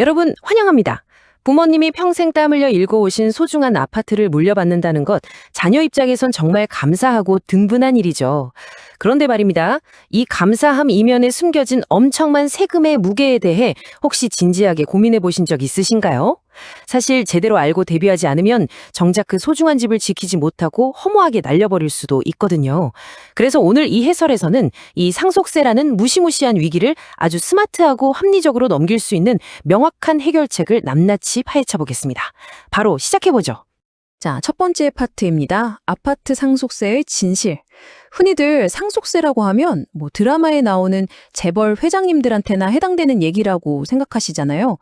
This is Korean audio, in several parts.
여러분 환영합니다. 부모님이 평생 땀 흘려 일궈오신 소중한 아파트를 물려받는다는 것, 자녀 입장에선 정말 감사하고 든든한 일이죠. 그런데 말입니다. 이 감사함 이면에 숨겨진 엄청난 세금의 무게에 대해 혹시 진지하게 고민해 보신 적 있으신가요? 사실 제대로 알고 대비하지 않으면 정작 그 소중한 집을 지키지 못하고 허무하게 날려버릴 수도 있거든요. 그래서 오늘 이 해설에서는 이 상속세라는 무시무시한 위기를 아주 스마트하고 합리적으로 넘길 수 있는 명확한 해결책을 낱낱이 파헤쳐 보겠습니다. 바로 시작해보죠. 자, 첫 번째 파트입니다. 아파트 상속세의 진실. 흔히들 상속세라고 하면 드라마에 나오는 재벌 회장님들한테나 해당되는 얘기라고 생각하시잖아요.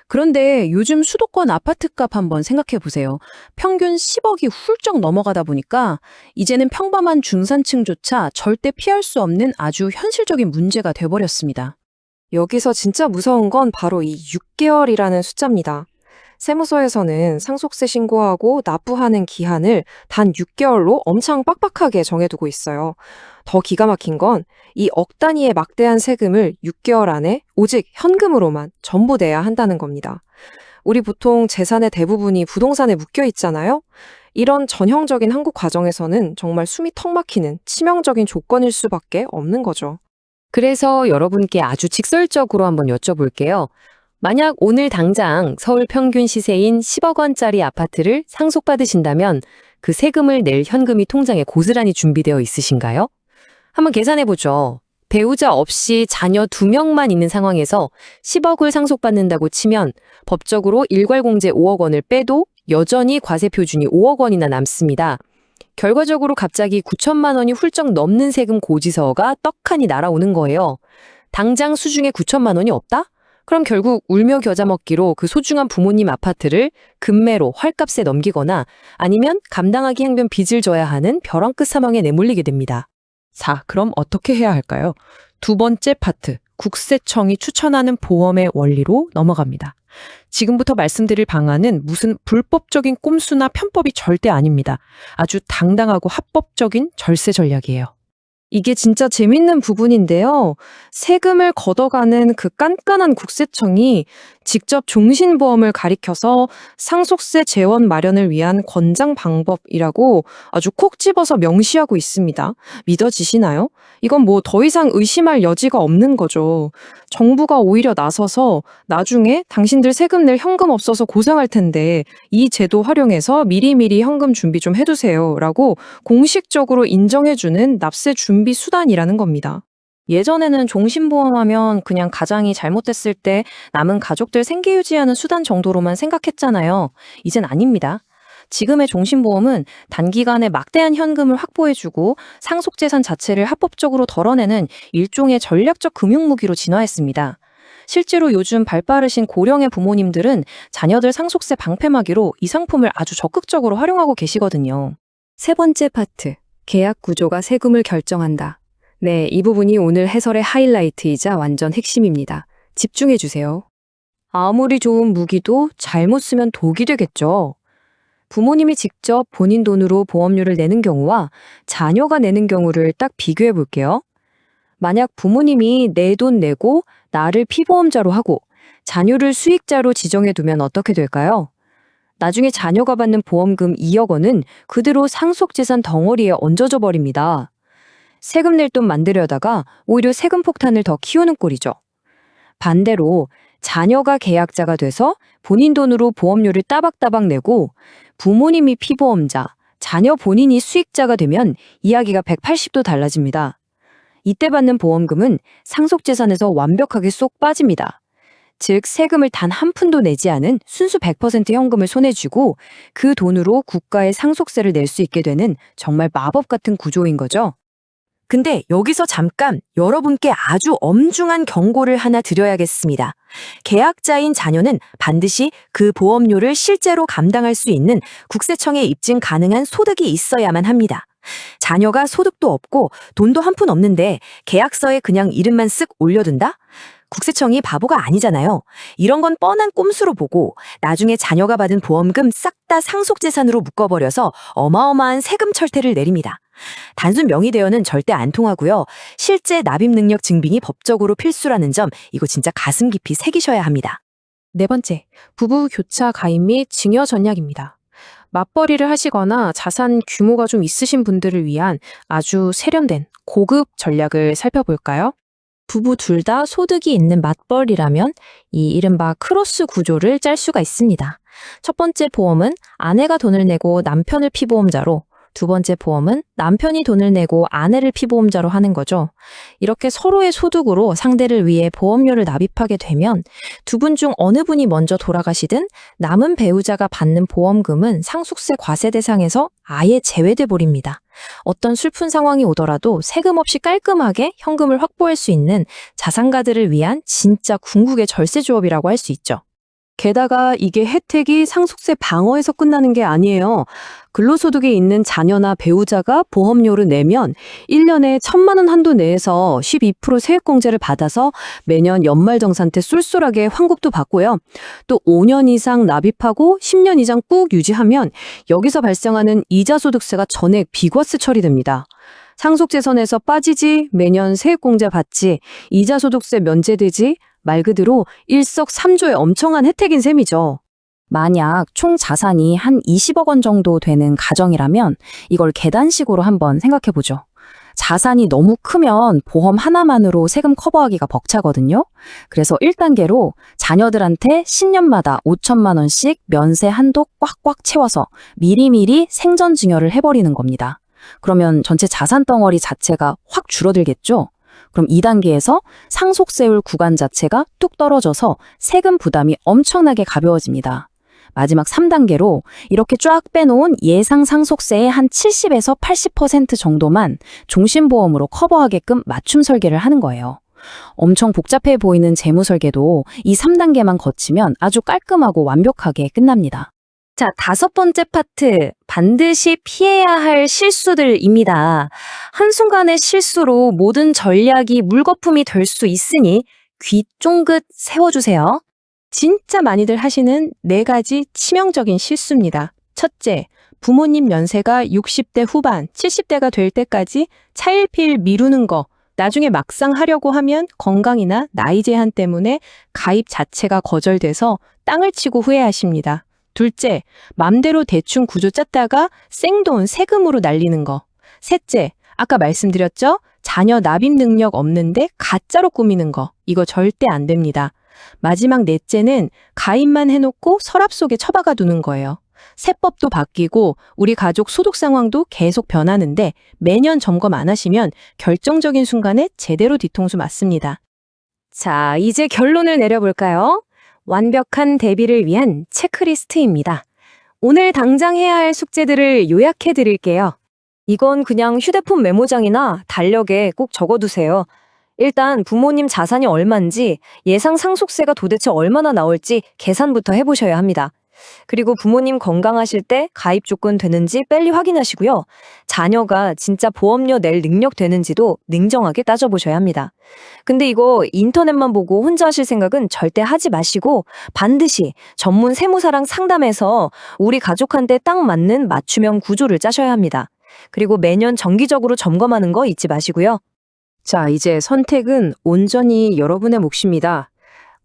그런데 요즘 수도권 아파트값 한번 생각해 보세요. 평균 10억이 훌쩍 넘어가다 보니까 이제는 평범한 중산층조차 절대 피할 수 없는 아주 현실적인 문제가 돼버렸습니다. 여기서 진짜 무서운 건 바로 이 6개월이라는 숫자입니다. 세무서에서는 상속세 신고하고 납부하는 기한을 단 6개월로 엄청 빡빡하게 정해두고 있어요. 더 기가 막힌 건 이 억 단위의 막대한 세금을 6개월 안에 오직 현금으로만 전부 내야 한다는 겁니다. 우리 보통 재산의 대부분이 부동산에 묶여 있잖아요. 이런 전형적인 한국 가정에서는 정말 숨이 턱 막히는 치명적인 조건일 수밖에 없는 거죠. 그래서 여러분께 아주 직설적으로 한번 여쭤볼게요. 만약 오늘 당장 서울 평균 시세인 10억 원짜리 아파트를 상속받으신다면 그 세금을 낼 현금이 통장에 고스란히 준비되어 있으신가요? 한번 계산해보죠. 배우자 없이 자녀 2명만 있는 상황에서 10억을 상속받는다고 치면 법적으로 일괄공제 5억 원을 빼도 여전히 과세 표준이 5억 원이나 남습니다. 결과적으로 갑자기 9천만 원이 훌쩍 넘는 세금 고지서가 떡하니 날아오는 거예요. 당장 수중에 9천만 원이 없다? 그럼 결국 울며 겨자 먹기로 그 소중한 부모님 아파트를 금매로 활값에 넘기거나 아니면 감당하기 힘든 빚을 져야 하는 벼랑 끝 사망에 내몰리게 됩니다. 자, 그럼 어떻게 해야 할까요? 두 번째 파트, 국세청이 추천하는 보험의 원리로 넘어갑니다. 지금부터 말씀드릴 방안은 무슨 불법적인 꼼수나 편법이 절대 아닙니다. 아주 당당하고 합법적인 절세 전략이에요. 이게 진짜 재밌는 부분인데요. 세금을 걷어가는 그 깐깐한 국세청이 직접 종신보험을 가리켜서 상속세 재원 마련을 위한 권장 방법이라고 아주 콕 집어서 명시하고 있습니다. 믿어지시나요? 이건 더 이상 의심할 여지가 없는 거죠. 정부가 오히려 나서서 나중에 당신들 세금 낼 현금 없어서 고생할 텐데 이 제도 활용해서 미리미리 현금 준비 좀 해두세요 라고 공식적으로 인정해주는 납세 준비 수단이라는 겁니다. 예전에는 종신보험하면 그냥 가장이 잘못됐을 때 남은 가족들 생계 유지하는 수단 정도로만 생각했잖아요. 이젠 아닙니다. 지금의 종신보험은 단기간에 막대한 현금을 확보해주고 상속재산 자체를 합법적으로 덜어내는 일종의 전략적 금융무기로 진화했습니다. 실제로 요즘 발빠르신 고령의 부모님들은 자녀들 상속세 방패막이로 이 상품을 아주 적극적으로 활용하고 계시거든요. 세 번째 파트, 계약 구조가 세금을 결정한다. 네, 이 부분이 오늘 해설의 하이라이트이자 완전 핵심입니다. 집중해 주세요. 아무리 좋은 무기도 잘못 쓰면 독이 되겠죠. 부모님이 직접 본인 돈으로 보험료를 내는 경우와 자녀가 내는 경우를 딱 비교해 볼게요. 만약 부모님이 내 돈 내고 나를 피보험자로 하고 자녀를 수익자로 지정해 두면 어떻게 될까요? 나중에 자녀가 받는 보험금 2억 원은 그대로 상속재산 덩어리에 얹어져 버립니다. 세금 낼 돈 만들려다가 오히려 세금 폭탄을 더 키우는 꼴이죠. 반대로 자녀가 계약자가 돼서 본인 돈으로 보험료를 따박따박 내고 부모님이 피보험자, 자녀 본인이 수익자가 되면 이야기가 180도 달라집니다. 이때 받는 보험금은 상속재산에서 완벽하게 쏙 빠집니다. 즉 세금을 단 한 푼도 내지 않은 순수 100% 현금을 손에 쥐고 그 돈으로 국가에 상속세를 낼 수 있게 되는 정말 마법 같은 구조인 거죠. 근데 여기서 잠깐 여러분께 아주 엄중한 경고를 하나 드려야겠습니다. 계약자인 자녀는 반드시 그 보험료를 실제로 감당할 수 있는 국세청에 입증 가능한 소득이 있어야만 합니다. 자녀가 소득도 없고 돈도 한 푼 없는데 계약서에 그냥 이름만 쓱 올려둔다? 국세청이 바보가 아니잖아요. 이런 건 뻔한 꼼수로 보고 나중에 자녀가 받은 보험금 싹 다 상속재산으로 묶어버려서 어마어마한 세금 철퇴를 내립니다. 단순 명의대여는 절대 안 통하고요. 실제 납입 능력 증빙이 법적으로 필수라는 점, 이거 진짜 가슴 깊이 새기셔야 합니다. 네 번째, 부부 교차 가입 및 증여 전략입니다. 맞벌이를 하시거나 자산 규모가 좀 있으신 분들을 위한 아주 세련된 고급 전략을 살펴볼까요? 부부 둘 다 소득이 있는 맞벌이라면 이 이른바 크로스 구조를 짤 수가 있습니다. 첫 번째 보험은 아내가 돈을 내고 남편을 피보험자로, 두 번째 보험은 남편이 돈을 내고 아내를 피보험자로 하는 거죠. 이렇게 서로의 소득으로 상대를 위해 보험료를 납입하게 되면 두 분 중 어느 분이 먼저 돌아가시든 남은 배우자가 받는 보험금은 상속세 과세 대상에서 아예 제외돼 버립니다. 어떤 슬픈 상황이 오더라도 세금 없이 깔끔하게 현금을 확보할 수 있는 자산가들을 위한 진짜 궁극의 절세 조합이라고 할 수 있죠. 게다가 이게 혜택이 상속세 방어에서 끝나는 게 아니에요. 근로소득에 있는 자녀나 배우자가 보험료를 내면 1년에 1,000만 원 한도 내에서 12% 세액공제를 받아서 매년 연말정산 때 쏠쏠하게 환급도 받고요. 또 5년 이상 납입하고 10년 이상 꾹 유지하면 여기서 발생하는 이자소득세가 전액 비과세 처리됩니다. 상속재선에서 빠지지, 매년 세액공제 받지, 이자소득세 면제되지, 말 그대로 일석삼조의 엄청난 혜택인 셈이죠. 만약 총 자산이 한 20억 원 정도 되는 가정이라면 이걸 계단식으로 한번 생각해 보죠. 자산이 너무 크면 보험 하나만으로 세금 커버하기가 벅차거든요. 그래서 1단계로 자녀들한테 10년마다 5천만 원씩 면세 한도 꽉꽉 채워서 미리미리 생전 증여를 해버리는 겁니다. 그러면 전체 자산 덩어리 자체가 확 줄어들겠죠? 그럼 2단계에서 상속세율 구간 자체가 뚝 떨어져서 세금 부담이 엄청나게 가벼워집니다. 마지막 3단계로 이렇게 쫙 빼놓은 예상 상속세의 한 70에서 80% 정도만 종신보험으로 커버하게끔 맞춤 설계를 하는 거예요. 엄청 복잡해 보이는 재무 설계도 이 3단계만 거치면 아주 깔끔하고 완벽하게 끝납니다. 자, 5번째 파트, 반드시 피해야 할 실수들입니다. 한순간의 실수로 모든 전략이 물거품이 될 수 있으니 귀 쫑긋 세워주세요. 진짜 많이들 하시는 4가지 치명적인 실수입니다. 첫째, 부모님 연세가 60대 후반, 70대가 될 때까지 차일피일 미루는 거. 나중에 막상 하려고 하면 건강이나 나이 제한 때문에 가입 자체가 거절돼서 땅을 치고 후회하십니다. 둘째, 맘대로 대충 구조 짰다가 생돈 세금으로 날리는 거. 셋째, 아까 말씀드렸죠? 자녀 납입 능력 없는데 가짜로 꾸미는 거. 이거 절대 안 됩니다. 마지막 넷째는 가입만 해놓고 서랍 속에 처박아 두는 거예요. 세법도 바뀌고 우리 가족 소득 상황도 계속 변하는데 매년 점검 안 하시면 결정적인 순간에 제대로 뒤통수 맞습니다. 자, 이제 결론을 내려볼까요? 완벽한 대비를 위한 체크리스트입니다. 오늘 당장 해야 할 숙제들을 요약해 드릴게요. 이건 그냥 휴대폰 메모장이나 달력에 꼭 적어두세요. 일단 부모님 자산이 얼마인지, 예상 상속세가 도대체 얼마나 나올지 계산부터 해보셔야 합니다. 그리고 부모님 건강하실 때 가입 조건 되는지 빨리 확인하시고요. 자녀가 진짜 보험료 낼 능력 되는지도 냉정하게 따져보셔야 합니다. 근데 이거 인터넷만 보고 혼자 하실 생각은 절대 하지 마시고 반드시 전문 세무사랑 상담해서 우리 가족한테 딱 맞는 맞춤형 구조를 짜셔야 합니다. 그리고 매년 정기적으로 점검하는 거 잊지 마시고요. 자, 이제 선택은 온전히 여러분의 몫입니다.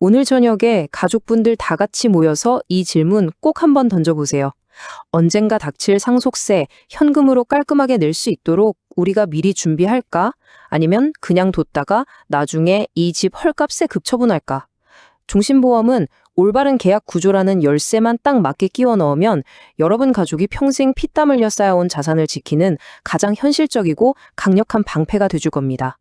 오늘 저녁에 가족분들 다 같이 모여서 이 질문 꼭 한번 던져보세요. 언젠가 닥칠 상속세 현금으로 깔끔하게 낼 수 있도록 우리가 미리 준비할까? 아니면 그냥 뒀다가 나중에 이 집 헐값에 급처분할까? 종신보험은 올바른 계약 구조라는 열쇠만 딱 맞게 끼워 넣으면 여러분 가족이 평생 피땀 흘려 쌓아온 자산을 지키는 가장 현실적이고 강력한 방패가 돼줄 겁니다.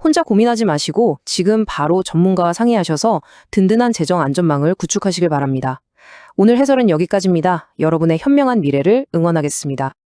혼자 고민하지 마시고 지금 바로 전문가와 상의하셔서 든든한 재정 안전망을 구축하시길 바랍니다. 오늘 해설은 여기까지입니다. 여러분의 현명한 미래를 응원하겠습니다.